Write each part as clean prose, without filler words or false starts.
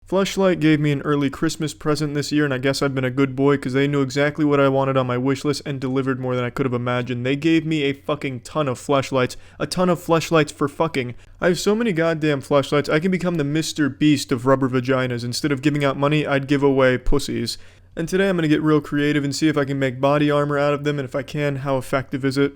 Fleshlight gave me an early Christmas present this year, and I guess I've been a good boy because they knew exactly what I wanted on my wish list and delivered more than I could have imagined. They gave me a fucking ton of fleshlights. A ton of fleshlights for fucking. I have so many goddamn fleshlights, I can become the Mr. Beast of rubber vaginas. Instead of giving out money, I'd give away pussies. And today I'm gonna get real creative and see if I can make body armor out of them, and if I can, how effective is it?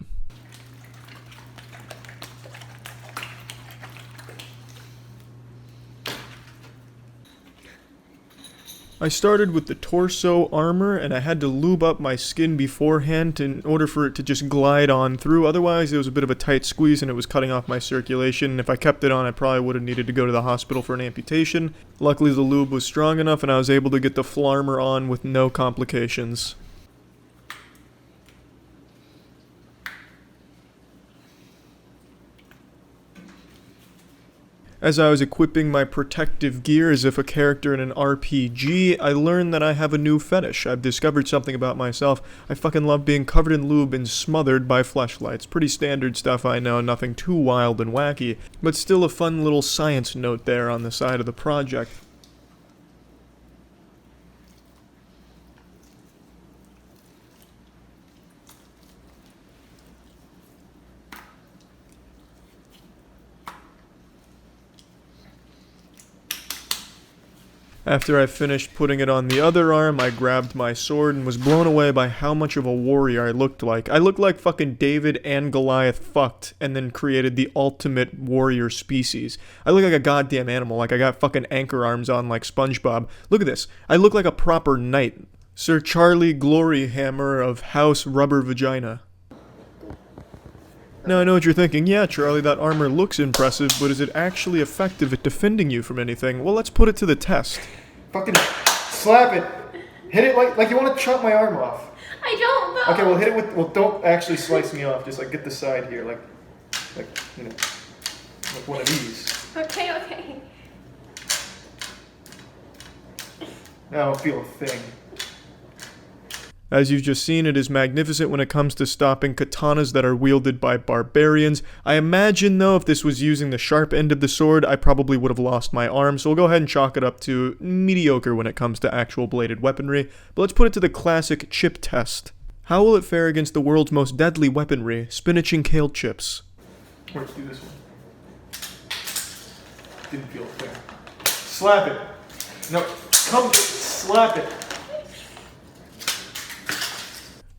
I started with the torso armor, and I had to lube up my skin beforehand in order for it to just glide on through. Otherwise, it was a bit of a tight squeeze and it was cutting off my circulation. And if I kept it on, I probably would have needed to go to the hospital for an amputation. Luckily, the lube was strong enough and I was able to get the flarmer on with no complications. As I was equipping my protective gear as if a character in an RPG, I learned that I have a new fetish. I've discovered something about myself. I fucking love being covered in lube and smothered by fleshlights. Pretty standard stuff, I know, nothing too wild and wacky, but still a fun little science note there on the side of the project. After I finished putting it on the other arm, I grabbed my sword and was blown away by how much of a warrior I looked like. I looked like fucking David and Goliath fucked and then created the ultimate warrior species. I look like a goddamn animal, like I got fucking anchor arms on like SpongeBob. Look at this. I look like a proper knight. Sir Charlie Gloryhammer of House Rubber Vagina. Now I know what you're thinking, yeah Charlie, that armor looks impressive, but is it actually effective at defending you from anything? Well, let's put it to the test. Fucking slap it! Hit it like you want to chop my arm off. I don't know. Okay, well hit it with, well don't actually slice me off, just like get the side here, like, you know, like one of these. Okay. Now I don't feel a thing. As you've just seen, it is magnificent when it comes to stopping katanas that are wielded by barbarians. I imagine, though, if this was using the sharp end of the sword, I probably would have lost my arm, so we'll go ahead and chalk it up to mediocre when it comes to actual bladed weaponry. But let's put it to the classic chip test. How will it fare against the world's most deadly weaponry, spinach and kale chips? Let's do this one. Didn't feel a thing. Slap it! No, come, slap it!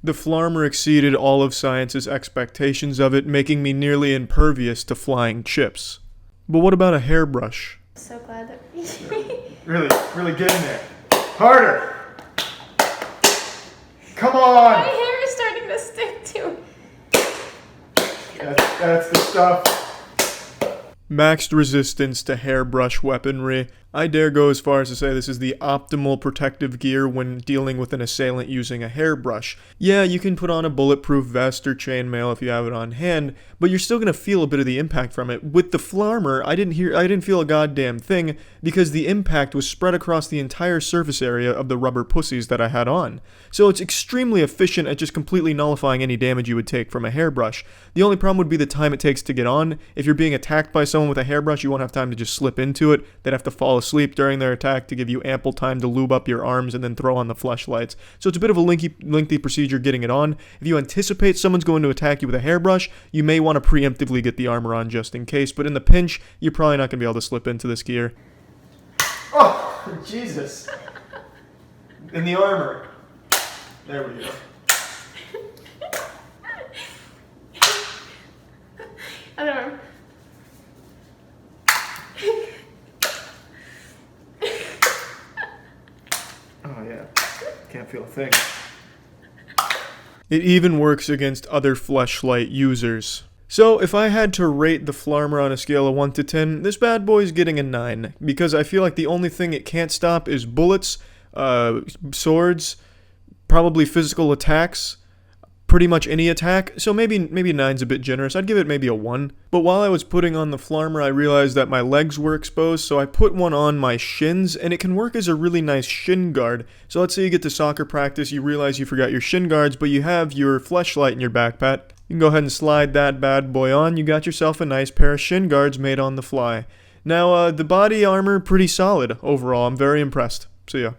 The flarmer exceeded all of science's expectations of it, making me nearly impervious to flying chips. But what about a hairbrush? So glad that Really get in there. Harder! Come on! my hair is starting to stick too. That's the stuff. Maxed resistance to hairbrush weaponry. I dare go as far as to say this is the optimal protective gear when dealing with an assailant using a hairbrush. Yeah, you can put on a bulletproof vest or chainmail if you have it on hand, but you're still going to feel a bit of the impact from it. With the flarmer, I didn't feel a goddamn thing because the impact was spread across the entire surface area of the rubber pussies that I had on. So it's extremely efficient at just completely nullifying any damage you would take from a hairbrush. The only problem would be the time it takes to get on. If you're being attacked by someone with a hairbrush, you won't have time to just slip into it. They'd have to fall asleep during their attack to give you ample time to lube up your arms and then throw on the fleshlights. So it's a bit of a lengthy procedure getting it on. If you anticipate someone's going to attack you with a hairbrush, you may want to preemptively get the armor on just in case, but in the pinch, you're probably not going to be able to slip into this gear. Oh, Jesus. In the armor. There we go. Other arm. Oh yeah. Can't feel a thing. It even works against other fleshlight users. So, if I had to rate the flarmer on a scale of 1 to 10, this bad boy's getting a 9, because I feel like the only thing it can't stop is bullets, swords, probably physical attacks, pretty much any attack, so maybe 9's a bit generous. I'd give it maybe a 1. But while I was putting on the flarmer, I realized that my legs were exposed, so I put one on my shins, and it can work as a really nice shin guard. So let's say you get to soccer practice, you realize you forgot your shin guards, but you have your fleshlight in your backpack. You can go ahead and slide that bad boy on, you got yourself a nice pair of shin guards made on the fly. Now, the body armor, pretty solid overall. I'm very impressed. See ya.